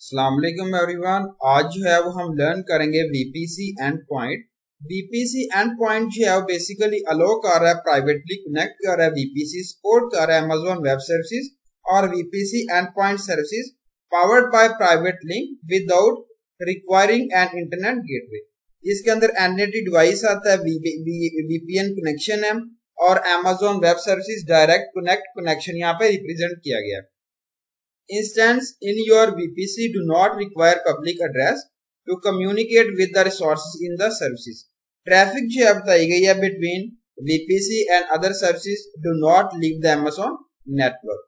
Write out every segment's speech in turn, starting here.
अस्सलाम वालेकुम एवरीवन। आज जो है वो हम लर्न करेंगे VPC and point. VPC and point जो है वो बेसिकली अलो कर रहा है, प्राइवेटली कनेक्ट कर रहा है, VPC सपोर्ट कर रहा है Amazon वेब सर्विसेज और VPC and point services powered by private link without requiring an internet gateway. इसके अंदर NAT डिवाइस आता है, VPN कनेक्शन है और Amazon web services direct connection यहाँ पे रिप्रेजेंट किया गया है। Instance in your VPC do not require public address to communicate with the resources in the services. Traffic जो बताई गई है between VPC and other services do not leave the Amazon network.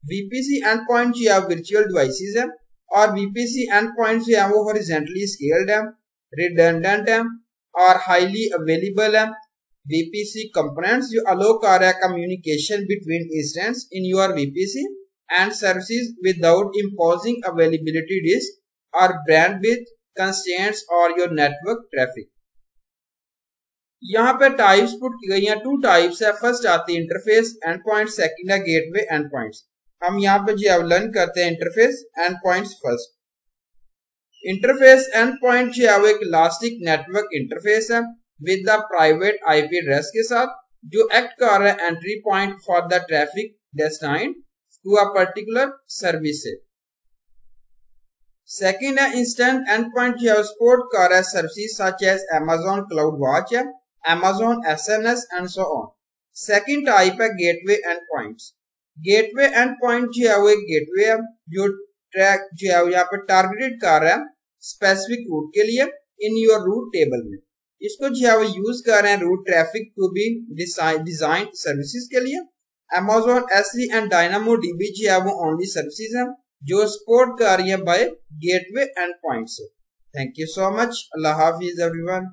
VPC endpoint जो virtual devices है और VPC endpoint जो है वो horizontally scaled है, redundant है और highly available है. VPC components जो allow कर रहा है communication between instances in your VPC and services without imposing availability risk or bandwidth constraints or your network traffic. यहाँ पे टाइप्स पुट की गई हैं, 2 टाइप्स है। फर्स्ट आती है इंटरफेस एंडपॉइंट, सेकंड है गेटवे एंडपॉइंट्स। हम यहाँ पे जो लर्न करते हैं interface endpoints first. Interface endpoint जो है वो एक इलास्टिक नेटवर्क इंटरफेस है with the private IP address के साथ, जो एक्ट कर रहा है entry point for the traffic destined to a particular service है। सेकेंड है इंस्टेंट एंडपॉइंट जो सपोर्ट कर रहा है services such as Amazon Cloud Watch है, Amazon SNS and so on. Second type है गेटवे एंडपॉइंट्स। गेटवे एंडपॉइंट जो है वो एक गेटवे है जो ट्रैक जो है यहाँ पे टारगेटेड कर रहा है स्पेसिफिक रूट के लिए इन योर रूट टेबल में। इसको जो है वो यूज कर रहे हैं route traffic to be design services के लिए। Amazon S3 एंड DynamoDB जो है वो ओनली सर्विसेज हैं जो सपोर्ट कर रही है बाय गेटवे एंड पॉइंट से। Thank you so much. Allah Hafiz everyone.